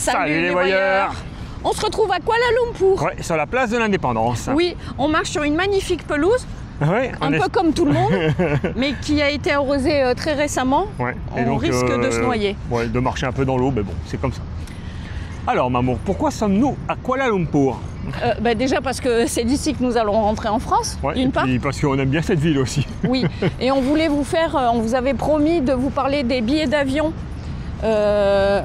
Salut les voyeurs. On se retrouve à Kuala Lumpur. Ouais, sur la place de l'Indépendance. Oui, on marche sur une magnifique pelouse, Ouais, un peu comme tout le monde, mais qui a été arrosée très récemment. Ouais. On risque de se noyer. Ouais, de marcher un peu dans l'eau, mais bon, c'est comme ça. Alors Mamour, pourquoi sommes-nous à Kuala Lumpur? Déjà parce que c'est d'ici que nous allons rentrer en France, Ouais, d'une part. et puis parce qu'on aime bien cette ville aussi. Oui, et on voulait vous faire, on vous avait promis de vous parler des billets d'avion. De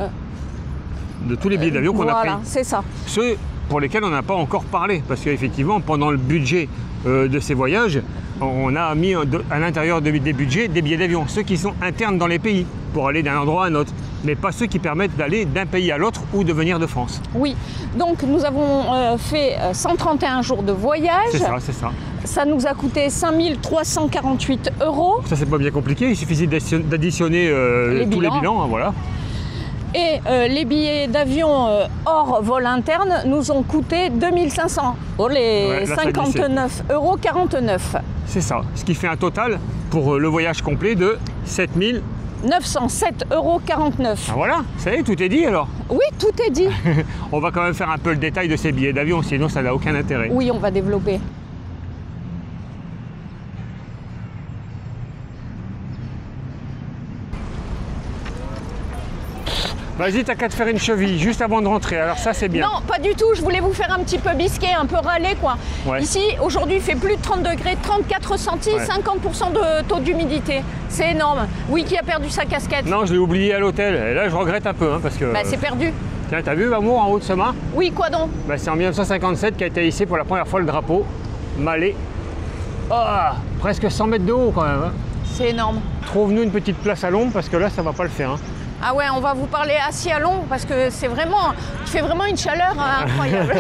tous les billets d'avion qu'on a pris. Voilà, c'est ça. Ceux pour lesquels on n'a pas encore parlé, parce qu'effectivement, pendant le budget de ces voyages, on a mis à l'intérieur des budgets des billets d'avion, ceux qui sont internes dans les pays, pour aller d'un endroit à un autre, mais pas ceux qui permettent d'aller d'un pays à l'autre ou de venir de France. Oui, donc nous avons fait 131 jours de voyage. C'est ça, c'est ça. Ça nous a coûté 5 348 €. Ça, c'est pas bien compliqué, il suffisait d'additionner tous les bilans, hein, voilà. Et les billets d'avion hors vol interne nous ont coûté 2500. Oh, les 59,49 €. C'est ça, ce qui fait un total pour le voyage complet de 7 907,49 €. Ah voilà, ça y est, tout est dit alors. Oui, tout est dit. On va quand même faire un peu le détail de ces billets d'avion, sinon ça n'a aucun intérêt. Oui, on va développer. Vas-y, t'as qu'à te faire une cheville juste avant de rentrer, alors ça c'est bien. Non, pas du tout, je voulais vous faire un petit peu bisquer, un peu râler quoi. Ouais. Ici, aujourd'hui, il fait plus de 30 degrés, 34 ressentis, Ouais. 50% de taux d'humidité. C'est énorme. Oui, qui a perdu sa casquette? Non, je l'ai oublié à l'hôtel, et là je regrette un peu, hein, parce que... C'est perdu. Tiens, t'as vu, Mamour, en haut de ce mât? Oui, quoi donc? C'est en 1957 qu'a été hissé pour la première fois le drapeau malais. Ah, presque 100 mètres de haut quand même. Hein. C'est énorme. Trouve-nous une petite place à l'ombre, parce que là ça va pas le faire. Hein. Ah ouais, on va vous parler assis à l'ombre parce que c'est vraiment, il fait vraiment une chaleur incroyable.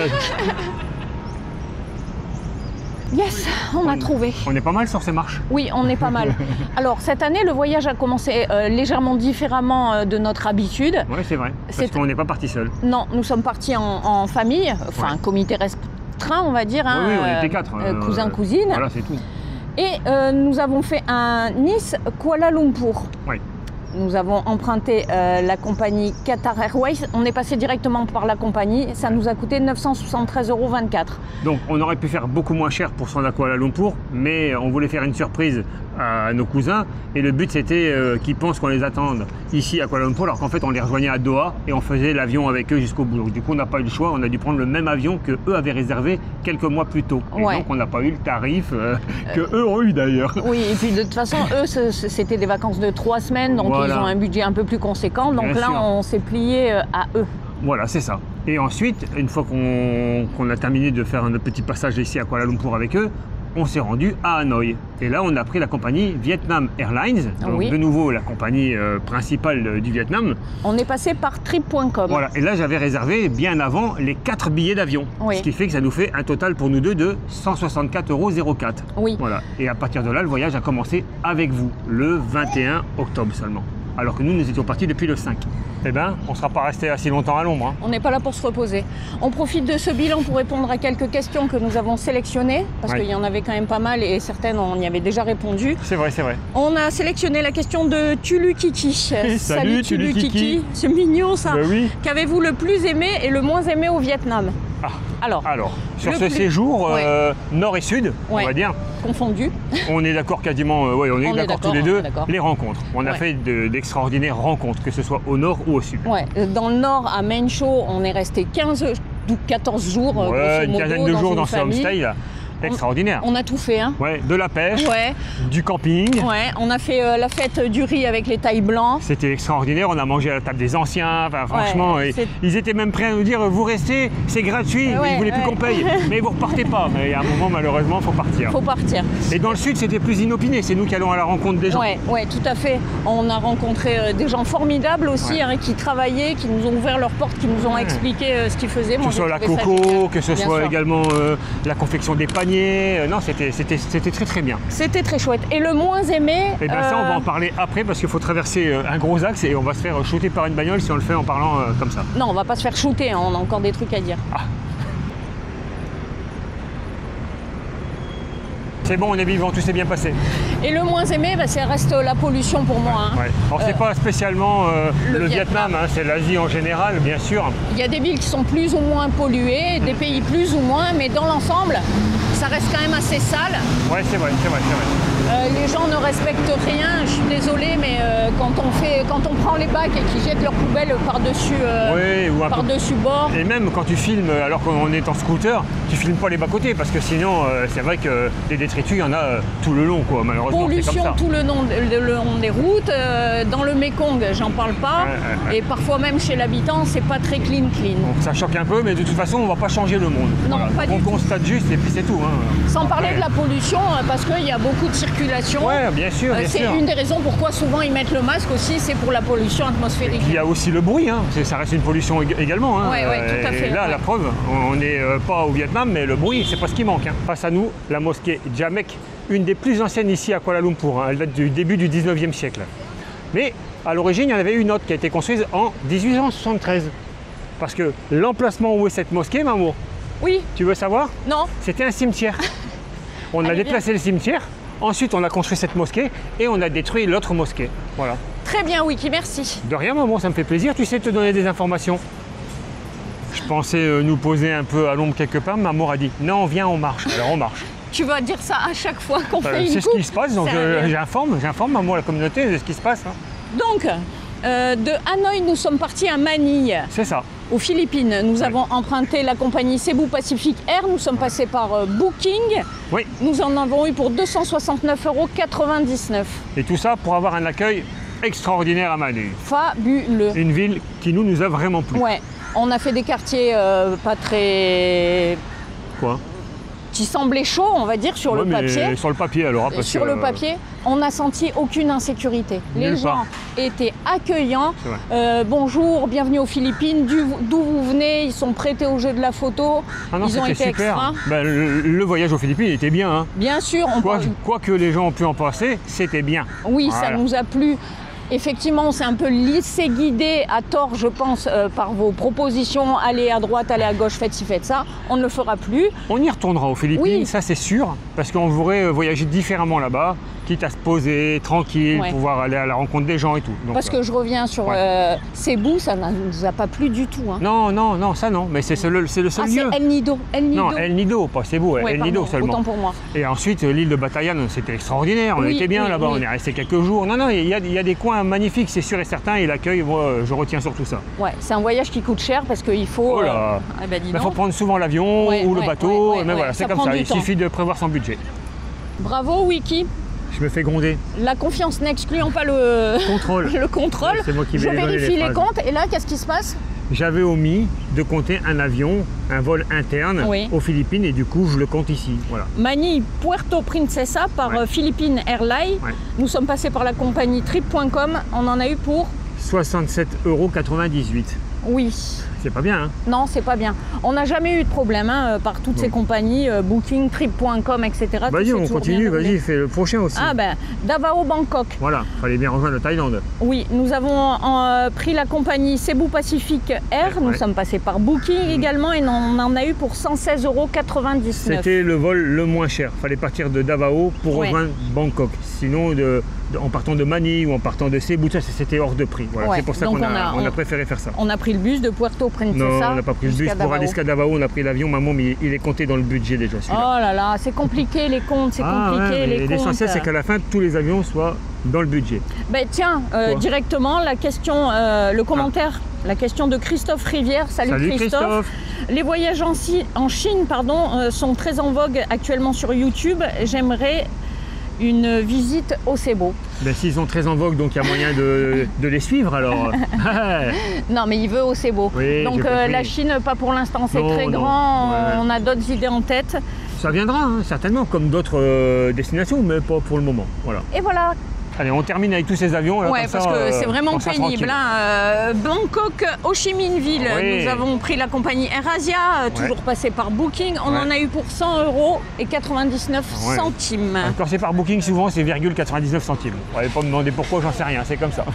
Yes, on a trouvé. On est pas mal sur ces marches. Oui, on est pas mal. Alors cette année, le voyage a commencé légèrement différemment de notre habitude. Oui, c'est vrai. Parce qu'on n'est pas parti seul. Non, nous sommes partis en famille, enfin un comité restreint, on va dire. Oui, oui, on était 4. Cousins, cousines. Voilà, c'est tout. Et nous avons fait un Nice-Kuala Lumpur. Oui. Nous avons emprunté la compagnie Qatar Airways. On est passé directement par la compagnie. Ça nous a coûté 973,24 €. Donc on aurait pu faire beaucoup moins cher pour se rendre à Kuala Lumpur, mais on voulait faire une surprise à nos cousins. Et le but c'était qu'ils pensent qu'on les attende ici à Kuala Lumpur, alors qu'en fait on les rejoignait à Doha et on faisait l'avion avec eux jusqu'au bout. Donc, du coup on n'a pas eu le choix, on a dû prendre le même avion que eux avaient réservé quelques mois plus tôt. Et Ouais. donc on n'a pas eu le tarif que eux ont eu d'ailleurs. Oui, et puis de toute façon, eux, c'était des vacances de 3 semaines, donc Voilà. ils ont un budget un peu plus conséquent. Donc Bien là, sûr. on s'est plié à eux. Voilà, c'est ça. Et ensuite, une fois qu'on a terminé de faire notre petit passage ici à Kuala Lumpur avec eux, on s'est rendu à Hanoï. Et là, on a pris la compagnie Vietnam Airlines, donc Oui. de nouveau la compagnie principale du Vietnam. On est passé par trip.com. Voilà, et là j'avais réservé bien avant les 4 billets d'avion. Oui. Ce qui fait que ça nous fait un total pour nous deux de 164,04 €. Oui. Voilà. Et à partir de là, le voyage a commencé avec vous, le 21 octobre seulement. Alors que nous étions partis depuis le 5. Eh bien, on ne sera pas resté assez longtemps à l'ombre. Hein. On n'est pas là pour se reposer. On profite de ce bilan pour répondre à quelques questions que nous avons sélectionnées, parce Ouais. qu'il y en avait quand même pas mal et certaines, on y avait déjà répondu. C'est vrai, c'est vrai. On a sélectionné la question de Tulu Kiki. Salut, Tulu Kiki. C'est mignon ça. Ben oui. Qu'avez-vous le plus aimé et le moins aimé au Vietnam? Ah. Alors, Sur Le ce plus- séjour Ouais. nord et sud, Ouais. on va dire, confondu. on est d'accord quasiment, on est On est d'accord d'accord, tous les on deux, est d'accord. les rencontres. On a Ouais. fait d'extraordinaires rencontres, que ce soit au nord ou au sud. Ouais, dans le nord, à Main Chau, on est resté 15 ou 14 jours, grosso Ouais, une modo, quinzaine de dans jours une dans ce famille. homestay là. Extraordinaire. On a tout fait, hein. Ouais, de la pêche, Ouais, du camping. ouais, on a fait la fête du riz avec les tailles blancs. C'était extraordinaire, on a mangé à la table des anciens, enfin, franchement, et c'est- ils étaient même prêts à nous dire vous restez, c'est gratuit, Ouais, ils voulaient plus ouais. qu'on paye, mais vous repartez pas. Mais à un moment malheureusement, faut partir. Faut partir. Et dans le sud, c'était plus inopiné, c'est nous qui allons à la rencontre des gens. Ouais, ouais, tout à fait. On a rencontré des gens formidables aussi, Ouais. hein, qui travaillaient, qui nous ont ouvert leurs portes, qui nous ont expliqué ce qu'ils faisaient. Que Moi, ce soit j'ai la trouvé ça coco, génial. que ce Bien soit sûr. également la confection des paniers. Non, c'était très très bien. C'était très chouette. Et le moins aimé. Et bien ça, on va en parler après parce qu'il faut traverser un gros axe et on va se faire shooter par une bagnole si on le fait en parlant comme ça. Non, on va pas se faire shooter, hein, on a encore des trucs à dire. C'est bon, on est vivant, tout s'est bien passé. Et le moins aimé, bah, ça reste la pollution pour moi. Hein. Ouais. Alors c'est pas spécialement le Vietnam, hein, c'est l'Asie en général, bien sûr. Il y a des villes qui sont plus ou moins polluées, des pays plus ou moins, mais dans l'ensemble, ça reste quand même assez sale. Ouais, c'est vrai, c'est vrai, c'est vrai. Les gens ne respectent rien, je suis désolée, mais quand on prend les bacs et qu'ils jettent leurs poubelles par-dessus bord. Et même quand tu filmes, alors qu'on est en scooter, tu filmes pas les bas-côtés, parce que sinon, c'est vrai que des détritus, il y en a tout le long, quoi, malheureusement. Pollution c'est comme ça. tout le long des routes, dans le Mékong, j'en parle pas, et parfois même chez l'habitant, c'est pas très clean. Donc ça choque un peu, mais de toute façon, on va pas changer le monde. Non, voilà. pas du tout. On constate juste, et puis c'est tout. Hein. Sans parler de la pollution, parce qu'il y a beaucoup de circulation. Ouais, bien sûr, bien c'est sûr. une des raisons pourquoi souvent ils mettent le masque aussi, c'est pour la pollution atmosphérique. Il y a aussi le bruit, hein. Ça reste une pollution également. Hein. Oui, tout à fait. Et là, la preuve, on n'est pas au Vietnam, mais le bruit, c'est pas ce qui manque. Hein. Face à nous, la mosquée Jamek, une des plus anciennes ici à Kuala Lumpur. Hein. Elle date du début du 19e siècle. Mais à l'origine, il y en avait une autre qui a été construite en 1873. Parce que l'emplacement où est cette mosquée, Mamour, oui. Tu veux savoir? Non. C'était un cimetière. On a déplacé le cimetière, ensuite on a construit cette mosquée et on a détruit l'autre mosquée. Voilà. Très bien, Wiki, merci. De rien, maman, ça me fait plaisir. Tu sais te donner des informations. Je pensais nous poser un peu à l'ombre quelque part. Maman a dit non, viens, on marche. Alors on marche. Tu vas dire ça à chaque fois qu'on fait une coupe. C'est ce qui se passe, donc j'informe maman, la communauté de ce qui se passe. Hein. Donc, de Hanoï, nous sommes partis à Manille. C'est ça. Aux Philippines, nous avons emprunté la compagnie Cebu Pacific Air. Nous sommes passés par Booking. Oui. Nous en avons eu pour 269,99 €. Et tout ça pour avoir un accueil extraordinaire à Manille. Fabuleux. Une ville qui nous a vraiment plu. Ouais. On a fait des quartiers pas très... Quoi? Qui semblaient chauds, on va dire, sur le papier. Sur le papier alors. Parce sur le papier, on n'a senti aucune insécurité. Les gens étaient accueillants. Bonjour, bienvenue aux Philippines. D'où vous venez? Ils sont prêtés au jeu de la photo. Ah non, ils ont été super. extra. Ben, le voyage aux Philippines était bien. Hein. Bien sûr. Quoi que les gens ont pu en penser, c'était bien. Oui, voilà. Ça nous a plu. Effectivement, on s'est un peu laissé guider à tort, je pense, par vos propositions. Allez à droite, allez à gauche, faites ci, faites ça. On ne le fera plus. On y retournera aux Philippines, oui. Ça c'est sûr, parce qu'on voudrait voyager différemment là-bas, quitte à se poser tranquille, pouvoir aller à la rencontre des gens et tout. Donc, parce que je reviens sur Cebu, ça ne nous a pas plu du tout. Hein. Non, ça non, mais c'est le seul lieu. C'est El Nido. Non, El Nido, pas Cebu, El Nido seulement. Autant pour moi. Et ensuite, l'île de Batayan, c'était extraordinaire, on était bien là-bas, on est resté quelques jours. Non, il y a des coins magnifique, c'est sûr et certain, et l'accueil, moi, je retiens surtout ça. Ouais, c'est un voyage qui coûte cher parce qu'il faut... Il faut prendre souvent l'avion ou le bateau, mais voilà, c'est comme ça, il suffit de prévoir son budget. Bravo, Wiki. Je me fais gronder. La confiance n'excluant pas le contrôle. Le contrôle. C'est moi qui vais vérifie les comptes, et là, qu'est-ce qui se passe? J'avais omis de compter un avion, un vol interne aux Philippines, et du coup, je le compte ici. Voilà. Manille, Puerto Princesa par Philippines Airlines. Nous sommes passés par la compagnie Trip.com. On en a eu pour 67,98 €. Oui. C'est pas bien, hein? Non, c'est pas bien. On n'a jamais eu de problème par toutes ces compagnies, Booking, Trip.com, etc. Vas-y, on continue, vas-y, fais le prochain aussi. Ah ben, Davao, Bangkok. Voilà, fallait bien rejoindre la Thaïlande. Oui, nous avons pris la compagnie Cebu Pacific Air, nous sommes passés par Booking également, et on en a eu pour 116,99 €. C'était le vol le moins cher, fallait partir de Davao pour rejoindre Bangkok. Sinon, en partant de Manille ou en partant de Cebu, c'était hors de prix. Voilà. C'est pour ça qu'on a préféré faire ça. On a pris le bus de Puerto Princesa. Non, on n'a pas pris le bus pour aller jusqu'à Davao, on a pris l'avion, maman, mais il est compté dans le budget déjà. Oh là là, c'est compliqué les comptes, c'est compliqué les comptes. L'essentiel, c'est qu'à la fin, tous les avions soient dans le budget. Ben tiens, directement, la question, le commentaire, la question de Christophe Rivière. Salut Christophe. Les voyages en Chine sont très en vogue actuellement sur YouTube. J'aimerais une visite au Cebu. Ben, s'ils sont très en vogue, donc il y a moyen de les suivre alors. Non, mais il veut au Cebu. Oui, donc la Chine, pas pour l'instant, c'est très grand. On a d'autres idées en tête. Ça viendra, hein, certainement, comme d'autres destinations, mais pas pour le moment. Voilà. Et voilà. Allez, on termine avec tous ces avions. Là, ouais, parce que c'est vraiment pénible. Hein. Bangkok, Ho Chi Minh Ville, oui. Nous avons pris la compagnie AirAsia, toujours passé par Booking. On en a eu pour 100 € et 99 centimes. Quand c'est par Booking, souvent c'est 0,99 centimes. Vous n'allez pas me demander pourquoi, j'en sais rien, c'est comme ça.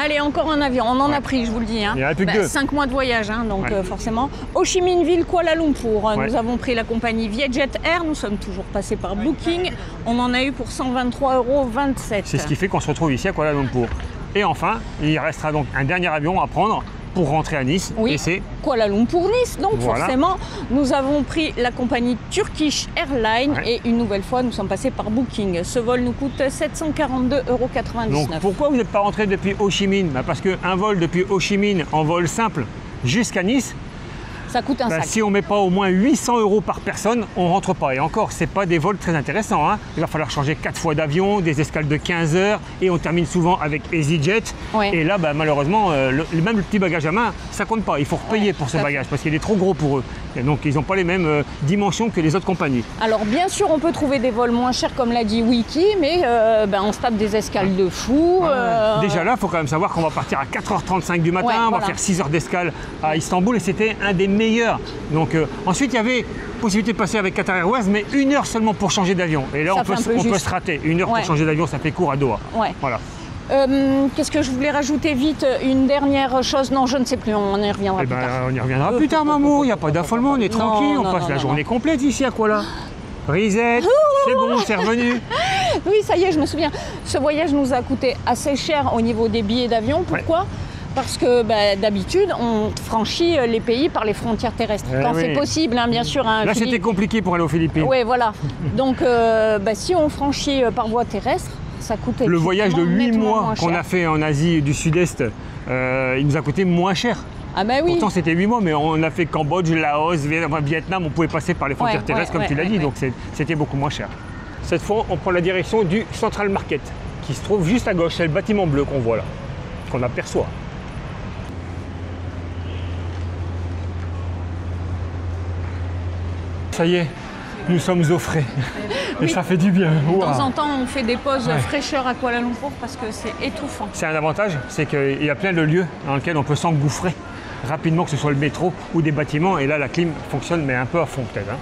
Allez, encore un avion, on en a pris, je vous le dis. Hein. Il y en a plus que 2. 5 mois de voyage, hein, donc forcément. Ho Chi Minh Ville, Kuala Lumpur, nous avons pris la compagnie Vietjet Air, nous sommes toujours passés par Booking. On en a eu pour 123,27 €. C'est ce qui fait qu'on se retrouve ici à Kuala Lumpur. Et enfin, il restera donc un dernier avion à prendre pour rentrer à Nice. Oui, et c'est Kuala Lumpur-Nice. Donc forcément, nous avons pris la compagnie Turkish Airlines et une nouvelle fois, nous sommes passés par Booking. Ce vol nous coûte 742,99 €. Donc pourquoi vous n'êtes pas rentré depuis Ho Chi Minh? Parce qu'un vol depuis Ho Chi Minh en vol simple jusqu'à Nice, ça coûte un sac. Si on ne met pas au moins 800 € par personne, on ne rentre pas. Et encore, ce n'est pas des vols très intéressants. Hein. Il va falloir changer 4 fois d'avion, des escales de 15 heures, et on termine souvent avec EasyJet. Et là, malheureusement, même le petit bagage à main, ça ne compte pas. Il faut repayer pour ce bagage parce qu'il est trop gros pour eux. Et donc, ils n'ont pas les mêmes dimensions que les autres compagnies. Alors, bien sûr, on peut trouver des vols moins chers, comme l'a dit Wiki, mais on se tape des escales de fou. Déjà là, il faut quand même savoir qu'on va partir à 4h35 du matin, on va faire 6 heures d'escale à Istanbul, et c'était un des meilleurs. Donc ensuite il y avait possibilité de passer avec Qatar Airways, mais 1 heure seulement pour changer d'avion. Et là on peut se rater. 1 heure pour changer d'avion, ça fait court à Doha. Voilà. Qu'est-ce que je voulais rajouter vite? Une dernière chose, non je ne sais plus, on y reviendra plus tard. On y reviendra plus tard, maman, il n'y a pas d'affolement, on est tranquille, on passe la journée complète ici à Kuala. Reset, c'est bon, c'est revenu. Oui, ça y est, je me souviens. Ce voyage nous a coûté assez cher au niveau des billets d'avion. Pourquoi? Parce que d'habitude, on franchit les pays par les frontières terrestres. Quand c'est possible, hein, bien sûr. Hein, là, c'était compliqué pour aller aux Philippines. Oui, voilà. Donc, si on franchit par voie terrestre, ça coûte le voyage de 8 mois qu'on a fait en Asie du Sud-Est, il nous a coûté moins cher. Ah bah oui. Pourtant, c'était 8 mois, mais on a fait Cambodge, Laos, Vietnam, on pouvait passer par les frontières terrestres, comme tu l'as dit, donc c'était beaucoup moins cher. Cette fois, on prend la direction du Central Market, qui se trouve juste à gauche. C'est le bâtiment bleu qu'on voit là, qu'on aperçoit. Ça y est, nous sommes au frais. Et ça fait du bien. De temps en temps, on fait des pauses fraîcheur à Kuala Lumpur parce que c'est étouffant. C'est un avantage, c'est qu'il y a plein de lieux dans lesquels on peut s'engouffrer rapidement, que ce soit le métro ou des bâtiments. Et là, la clim fonctionne, mais un peu à fond peut-être. Hein.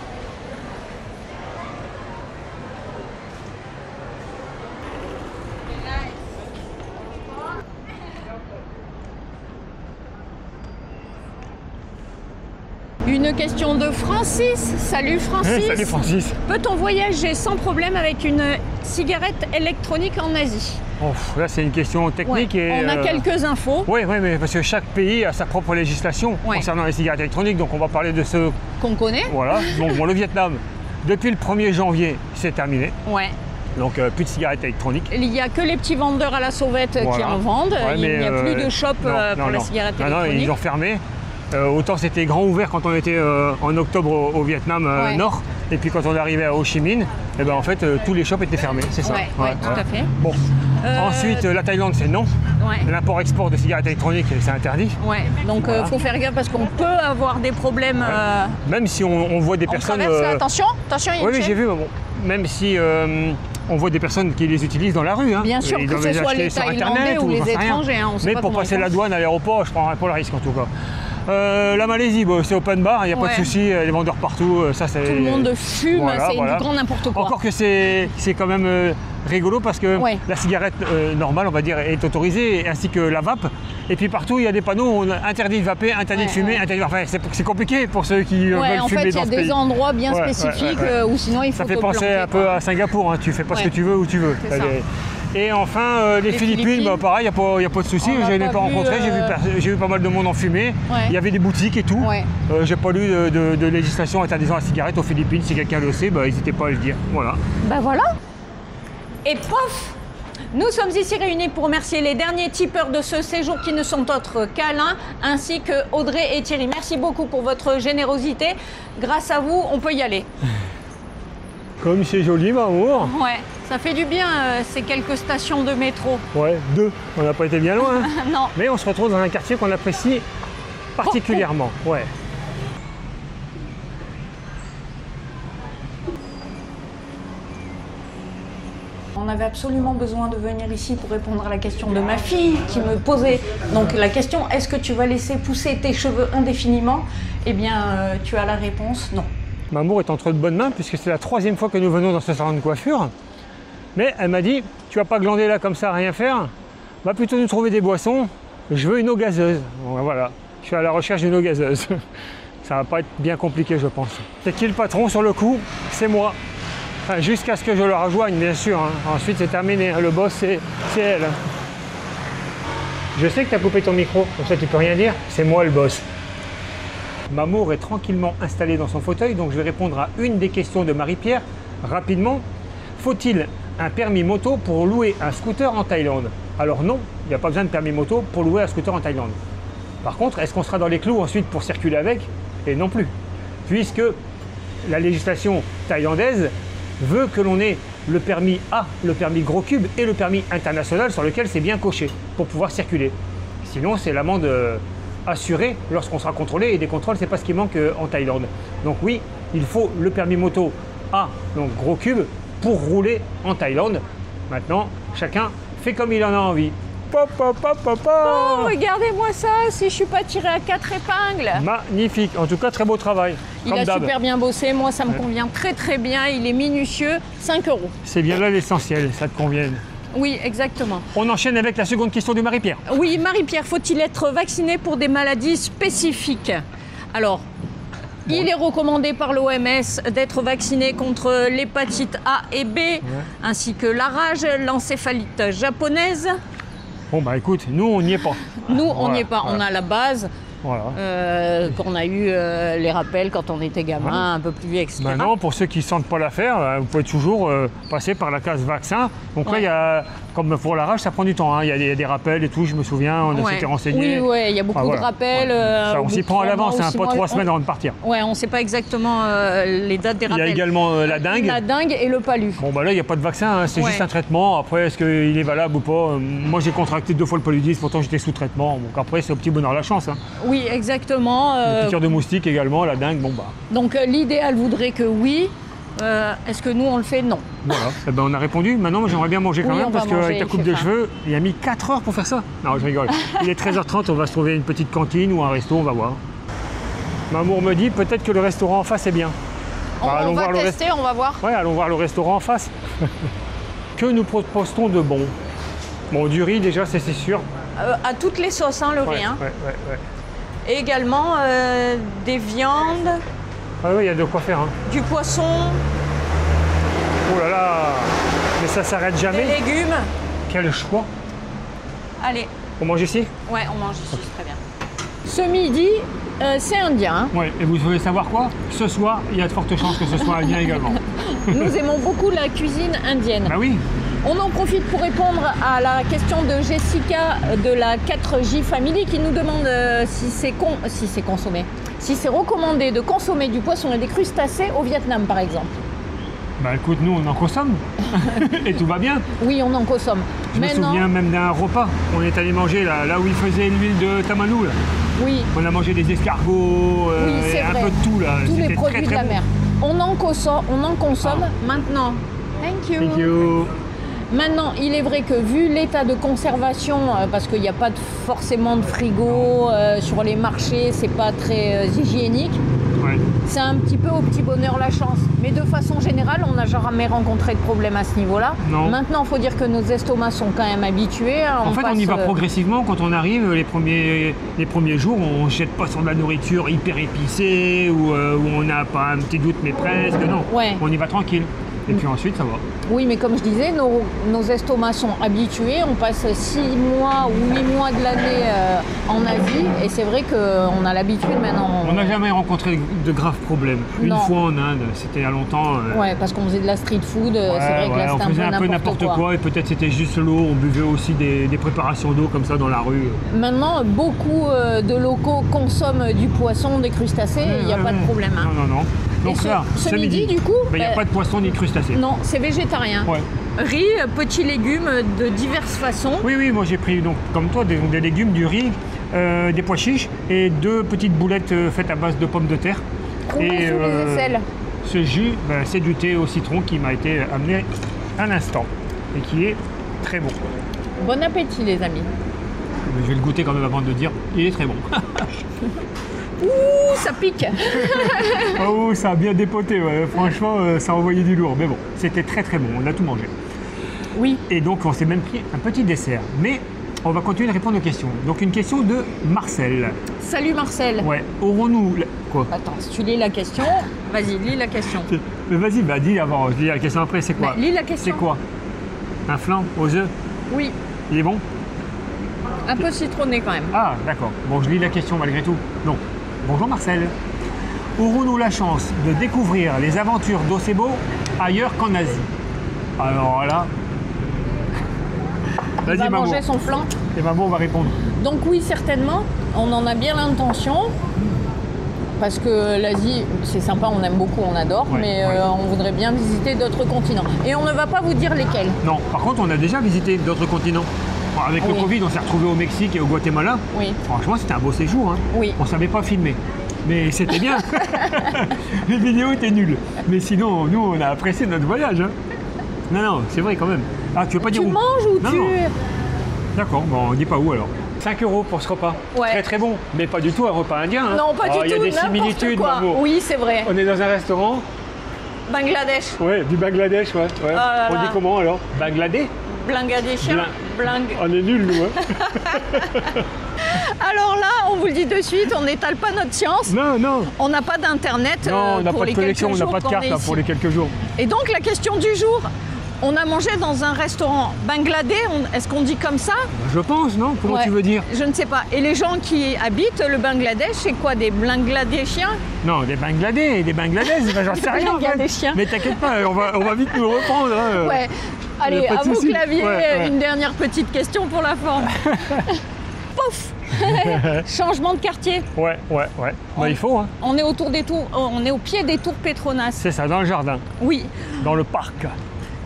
Une question de Francis. Salut Francis. Salut Francis. Peut-on voyager sans problème avec une cigarette électronique en Asie? Là, c'est une question technique. Et, on a quelques infos. Oui, mais parce que chaque pays a sa propre législation concernant les cigarettes électroniques. Donc, on va parler de ceux qu'on connaît. Voilà. Donc, le Vietnam, depuis le 1er janvier, c'est terminé. Donc, plus de cigarettes électroniques. Il n'y a que les petits vendeurs à la sauvette qui en vendent. Il n'y a plus de shop pour la cigarette électronique. Non, ils ont fermé. Autant c'était grand ouvert quand on était en octobre au Vietnam Nord, et puis quand on arrivait à Ho Chi Minh, en fait tous les shops étaient fermés, c'est ça. Oui, tout à fait. Bon. Ensuite la Thaïlande c'est non. L'import-export de cigarettes électroniques c'est interdit. Donc faut faire gaffe parce qu'on peut avoir des problèmes. Même si on voit des personnes. Attention, il y a Oui, j'ai vu. Même si on voit des personnes qui les utilisent dans la rue. Hein. Bien sûr, que ce soit les Thaïlandais ou les étrangers. Mais pour passer la douane à l'aéroport, je ne prendrais pas le risque en tout cas. La Malaisie, c'est open bar, il n'y a pas de souci, les vendeurs partout, ça c'est... Tout le monde fume, c'est du grand n'importe quoi. Encore que c'est quand même rigolo parce que la cigarette normale, on va dire, est autorisée, ainsi que la vape. Et puis partout, il y a des panneaux interdit de vaper, interdit de fumer, interdit... Enfin, c'est compliqué pour ceux qui veulent fumer dans ce pays. En fait, il y a des endroits bien spécifiques où sinon il faut ça fait penser un peu à Singapour, hein. Tu fais pas ce que tu veux où tu veux. Et enfin, les Philippines, pareil, il n'y a pas de souci, je n'ai pas rencontré, j'ai vu pas mal de monde en fumée, il y avait des boutiques et tout. J'ai pas lu de législation interdisant la cigarette aux Philippines, si quelqu'un le sait, n'hésitez pas à le dire. Voilà. Voilà. Et pof, nous sommes ici réunis pour remercier les derniers tipeurs de ce séjour qui ne sont autres qu'Alain, ainsi que Audrey et Thierry. Merci beaucoup pour votre générosité. Grâce à vous, on peut y aller. Comme c'est joli, ma amour. Ça fait du bien ces quelques stations de métro. 2. On n'a pas été bien loin. Non. Mais on se retrouve dans un quartier qu'on apprécie particulièrement. on avait absolument besoin de venir ici pour répondre à la question de ma fille qui me posait donc la question, est-ce que tu vas laisser pousser tes cheveux indéfiniment? Eh bien, tu as la réponse, non. Mamour est entre de bonnes mains puisque c'est la 3e fois que nous venons dans ce salon de coiffure. Mais elle m'a dit, tu vas pas glander là comme ça, rien faire, va plutôt nous trouver des boissons, je veux une eau gazeuse. Bon, voilà, je suis à la recherche d'une eau gazeuse. Ça va pas être bien compliqué, je pense. C'est qui le patron sur le coup? C'est moi. Enfin, jusqu'à ce que je le rejoigne, bien sûr. Hein. Ensuite, c'est terminé. Le boss, c'est elle. Je sais que tu as coupé ton micro, comme ça tu peux rien dire. C'est moi le boss. Mamour est tranquillement installé dans son fauteuil, donc je vais répondre à une des questions de Marie-Pierre. Rapidement, faut-il un permis moto pour louer un scooter en Thaïlande? Alors non, il n'y a pas besoin de permis moto pour louer un scooter en Thaïlande. Par contre, est-ce qu'on sera dans les clous ensuite pour circuler avec? Et non plus, puisque la législation thaïlandaise veut que l'on ait le permis A, le permis gros cube et le permis international sur lequel c'est bien coché pour pouvoir circuler. Sinon, c'est l'amende assurée lorsqu'on sera contrôlé et des contrôles, c'est pas ce qui manque en Thaïlande. Donc oui, il faut le permis moto A, donc gros cube, pour rouler en Thaïlande. Maintenant, chacun fait comme il en a envie. Oh, regardez-moi ça, si je suis pas tiré à 4 épingles. Magnifique, en tout cas très beau travail. Il a super bien bossé, moi ça me convient très bien, il est minutieux, 5 €. C'est bien là l'essentiel, ça te convienne. Oui, exactement. On enchaîne avec la seconde question de Marie-Pierre. Oui, Marie-Pierre, faut-il être vacciné pour des maladies spécifiques? Alors, il est recommandé par l'OMS d'être vacciné contre l'hépatite A et B, ainsi que la rage, l'encéphalite japonaise. Bon bah écoute, nous on n'y est pas. Nous on n'y est pas, on a la base. Voilà. Qu'on a eu les rappels quand on était gamin, un peu plus vieux, etc. Maintenant, pour ceux qui ne sentent pas l'affaire, vous pouvez toujours passer par la case vaccin. Donc là, il y a, comme pour la rage, ça prend du temps. Hein. Il y a des rappels et tout, je me souviens, on s'était renseigné. Oui, il y a beaucoup de rappels. Ça, on s'y prend à l'avance, pas 3 semaines avant de partir. Oui, on ne sait pas exactement les dates des rappels. Il y a également la dengue. La dengue et le palu. Bon, bah là, il n'y a pas de vaccin, hein. C'est juste un traitement. Après, est-ce qu'il est valable ou pas? Moi, j'ai contracté 2 fois le paludisme, pourtant j'étais sous traitement. Donc après, c'est au petit bonheur la chance. Hein. Oui, exactement. Les piqûres de moustiques également, la dengue, bon bah. Donc l'idéal voudrait que oui. Est-ce que nous on le fait? Non. Voilà, eh ben, on a répondu. Maintenant, j'aimerais bien manger quand même parce qu'avec ta coupe de cheveux, il a mis 4 heures pour faire ça. Non, je rigole. Il est 13h30, on va se trouver une petite cantine ou un resto, on va voir. Mamour me dit peut-être que le restaurant en face est bien. On va tester, on va voir. Ouais, allons voir le restaurant en face. Que nous propose-t-on de bon? Bon, du riz déjà, c'est sûr. À toutes les sauces, hein, le riz. Hein. Ouais. Et également des viandes. Ah oui, il y a de quoi faire. Hein. Du poisson. Oh là là. Mais ça s'arrête jamais. Des légumes. Quel choix. Allez. On mange ici? Ouais, on mange ici, très bien. Ce midi, c'est indien. Hein. Ouais, et vous voulez savoir quoi? Ce soir, il y a de fortes chances que ce soit indien également. Nous aimons beaucoup la cuisine indienne. Bah oui. On en profite pour répondre à la question de Jessica de la 4J Family qui nous demande si c'est consommé. Si c'est recommandé de consommer du poisson et des crustacés au Vietnam, par exemple. Bah écoute, nous on en consomme et tout va bien. Oui, on en consomme. Je me souviens même d'un repas. On est allé manger là où ils faisaient l'huile de Tamanou. Là. Oui. On a mangé des escargots, et un peu de tout là. Tous les produits de la mer. On en consomme maintenant. Thank you. Maintenant, il est vrai que vu l'état de conservation, parce qu'il n'y a pas forcément de frigo sur les marchés, c'est pas très hygiénique, c'est un petit peu au petit bonheur la chance. Mais de façon générale, on n'a jamais rencontré de problème à ce niveau-là. Maintenant, il faut dire que nos estomacs sont quand même habitués. En fait, on y va progressivement. Quand on arrive, les premiers jours, on ne jette pas sur de la nourriture hyper épicée ou on n'a pas un petit doute, mais presque. Non, on y va tranquille. Et puis ensuite, ça va. Oui, mais comme je disais, nos estomacs sont habitués. On passe 6 mois ou 8 mois de l'année en Asie. Et c'est vrai qu'on a l'habitude maintenant. On n'a jamais rencontré de graves problèmes. Une fois en Inde, c'était il y a longtemps. Oui, parce qu'on faisait de la street food. C'est vrai que là, on faisait un peu n'importe quoi. Et peut-être c'était juste l'eau. On buvait aussi des préparations d'eau comme ça dans la rue. Maintenant, beaucoup de locaux consomment du poisson, des crustacés. Il n'y a pas de problème. Hein. Non. Donc là, ce midi, du coup, il n'y a pas de poisson ni de crustacés. Non, c'est végétarien. Riz, petits légumes de diverses façons. Oui, moi j'ai pris donc comme toi des légumes, du riz, des pois chiches et 2 petites boulettes faites à base de pommes de terre. Coupées sous les aisselles. Ce jus, c'est du thé au citron qui m'a été amené à l'instant. et qui est très bon. Bon appétit les amis. Je vais le goûter quand même avant de le dire, il est très bon. Ouh, ça pique. Oh, ça a bien dépoté, ouais. Franchement, ça a envoyé du lourd. Mais bon, c'était très très bon, on a tout mangé. Oui. Et donc, on s'est même pris un petit dessert. Mais on va continuer de répondre aux questions. Donc, une question de Marcel. Salut Marcel. Ouais, aurons-nous... Quoi? Attends, si tu lis la question, vas-y, lis la question. Mais vas-y, bah dis avant, je lis la question après, c'est quoi? Mais lis la question. C'est quoi? Un flan aux œufs? Oui. Il est bon? Un peu citronné quand même. Ah, d'accord. Bon, je lis la question malgré tout. Donc, bonjour Marcel. Aurons-nous la chance de découvrir les aventures d'Osebo ailleurs qu'en Asie? Alors là... Il va manger son flan. Et maman va répondre. Donc oui, certainement. On en a bien l'intention. Parce que l'Asie, c'est sympa, on aime beaucoup, on adore. Ouais, mais on voudrait bien visiter d'autres continents. Et on ne va pas vous dire lesquels. Non, par contre, on a déjà visité d'autres continents. Avec le Covid, on s'est retrouvés au Mexique et au Guatemala. Oui. Franchement, c'était un beau séjour. Hein. Oui. On ne savait pas filmer. Mais c'était bien. Les vidéos étaient nulles. Mais sinon, nous, on a apprécié notre voyage. Hein. Non, c'est vrai quand même. Ah, tu veux pas dire où? Tu manges ou tu... D'accord, bon, on dit pas où alors. 5 € pour ce repas. Ouais. Très très bon. Mais pas du tout un repas indien. Hein. Non, pas du tout. Il y a des similitudes. Oui, c'est vrai. On est dans un restaurant. Bangladesh. Ouais, du Bangladesh, ouais. On dit comment alors? Bangladais? Bangladeshien. On est nuls, nous. Hein. Alors là, on vous le dit de suite, on n'étale pas notre science. Non. On n'a pas d'internet. Non, on n'a pas de connexion, on n'a pas de carte là, pour les quelques jours. Et donc la question du jour, on a mangé dans un restaurant bangladais, est-ce qu'on dit comme ça? Je pense, non? Comment tu veux dire? Je ne sais pas. Et les gens qui habitent le Bangladesh, c'est quoi, des Bangladeshiens? Non, des Bangladais et des Bangladaises, ben, j'en sais rien. Mais t'inquiète pas, on va vite nous reprendre. Hein. Ouais. Allez, à vos claviers, une dernière petite question pour la forme. Pouf. Changement de quartier. Ouais. Bah, il faut. Hein. On est on est au pied des tours Petronas. C'est ça, dans le jardin. Oui. Dans le parc.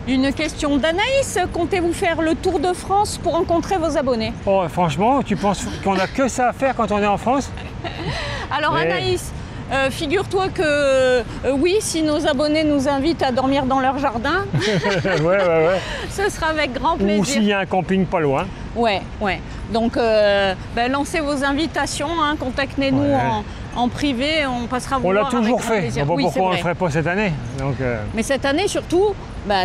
Une question d'Anaïs. Comptez-vous faire le tour de France pour rencontrer vos abonnés? Oh, franchement, tu penses qu'on a que ça à faire quand on est en France? Alors Anaïs, figure-toi que oui, si nos abonnés nous invitent à dormir dans leur jardin, ouais. Ce sera avec grand plaisir. Ou s'il y a un camping pas loin. Ouais. Donc, lancez vos invitations, hein, contactez-nous en privé, on passera vous voir. On l'a toujours fait. Plaisir. Pourquoi on ne le ferait pas cette année? Donc, Mais cette année surtout,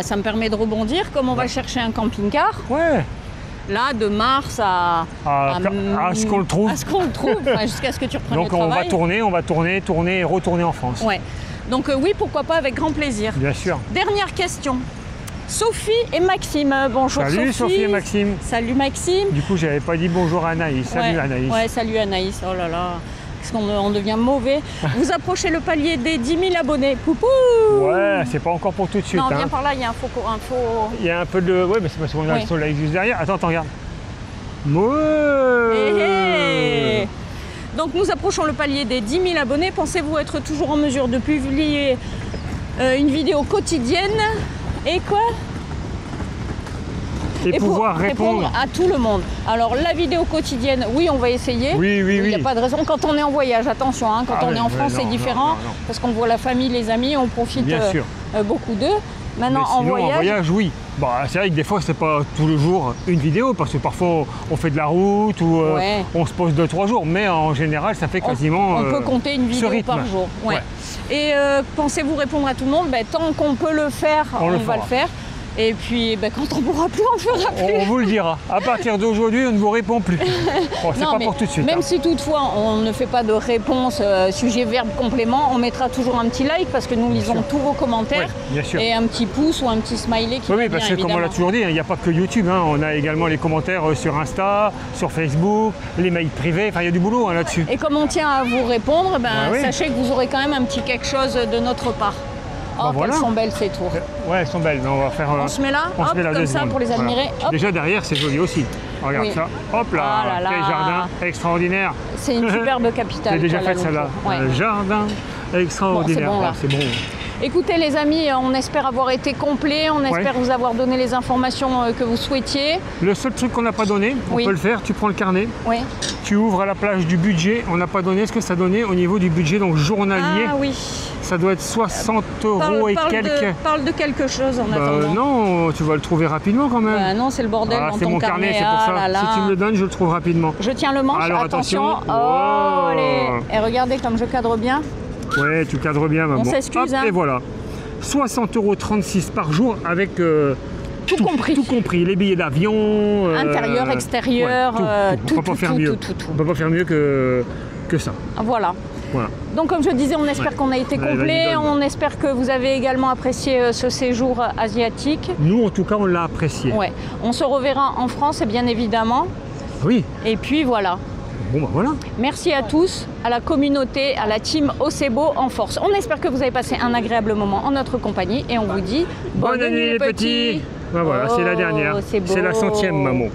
ça me permet de rebondir, comme on va chercher un camping-car. Ouais. Là, de mars à ce qu'on le trouve. À ce qu'on le trouve, jusqu'à ce que tu reprennes le travail. Donc on va tourner et retourner en France. Ouais. Donc oui, pourquoi pas, avec grand plaisir. Bien sûr. Dernière question. Sophie et Maxime. Bonjour Sophie. Salut Sophie et Maxime. Salut Maxime. Du coup, j'avais pas dit bonjour à Anaïs. Salut Anaïs. Ouais, salut Anaïs. Oh là là. Parce qu'on devient mauvais. Vous approchez le palier des 10 000 abonnés. Poupou. Ouais, c'est pas encore pour tout de suite. Non, viens par là, il y a un faux... Il y a un peu de... Ouais, mais c'est parce qu'on a le soleil juste derrière. Attends, regarde. Hey. Donc nous approchons le palier des 10 000 abonnés. Pensez-vous être toujours en mesure de publier une vidéo quotidienne et quoi? Et pouvoir répondre à tout le monde. Alors la vidéo quotidienne, oui, on va essayer. Oui. Il n'y a pas de raison. Quand on est en voyage, attention, hein, quand on est en France, c'est différent. Non. Parce qu'on voit la famille, les amis, on profite beaucoup d'eux. Maintenant, en voyage, oui. C'est vrai que des fois, c'est pas tous les jours une vidéo, parce que parfois, on fait de la route ou on se pose 2-3 jours. Mais en général, ça fait quasiment... On peut compter une vidéo par jour. Ouais. Et pensez-vous répondre à tout le monde? Tant qu'on peut le faire, on va le faire. Et puis, quand on ne pourra plus, on le fera plus. On vous le dira. À partir d'aujourd'hui, on ne vous répond plus. Bon, c'est pas pour tout de suite. Même si toutefois, on ne fait pas de réponse sujet, verbe, complément, on mettra toujours un petit like parce que nous lisons tous vos commentaires. Oui, bien sûr. Et un petit pouce ou un petit smiley qui va bien, parce que comme on l'a toujours dit, il n'y a pas que YouTube. Hein. On a également les commentaires sur Insta, sur Facebook, les mails privés. Enfin, il y a du boulot là-dessus. Et comme on tient à vous répondre, sachez que vous aurez quand même un petit quelque chose de notre part. Oh, elles sont belles ces tours. Ouais, elles sont belles. Mais on va faire. On se met là, comme ça, pour les admirer. Voilà. Déjà derrière, c'est joli aussi. Regarde ça. Hop là, quel jardin extraordinaire. C'est une superbe capitale. J'ai déjà fait celle-là. Jardin extraordinaire. Bon, c'est bon, là. C'est bon. Écoutez les amis, on espère avoir été complet, on espère vous avoir donné les informations que vous souhaitiez. Le seul truc qu'on n'a pas donné, on peut le faire, tu prends le carnet, tu ouvres à la plage du budget, on n'a pas donné ce que ça donnait au niveau du budget donc journalier. Ah oui. Ça doit être 60 € et quelques. Parle de quelque chose en attendant. Non, tu vas le trouver rapidement quand même. Non, c'est le bordel dans c'est ton mon carnet, c'est pour ça. Si tu me le donnes, je le trouve rapidement. Je tiens le manche, alors, attention. Oh, et regardez comme je cadre bien. Ouais, tu cadres bien, maman. On s'excuse. Et voilà. 60,36 € par jour avec tout compris. Tout compris, les billets d'avion. Intérieur, extérieur, tout. On ne peut pas faire mieux. On ne peut pas faire mieux que ça. Voilà. Donc comme je disais, on espère qu'on a été complet, on espère que vous avez également apprécié ce séjour asiatique. Nous en tout cas on l'a apprécié. On se reverra en France bien évidemment. Oui. Et puis voilà. Bon bah voilà. Merci à tous, à la communauté, à la team Ocebo en force. On espère que vous avez passé un agréable moment en notre compagnie et on vous dit bonne nuit les petits. Ben voilà, c'est la dernière. C'est la 100e maman.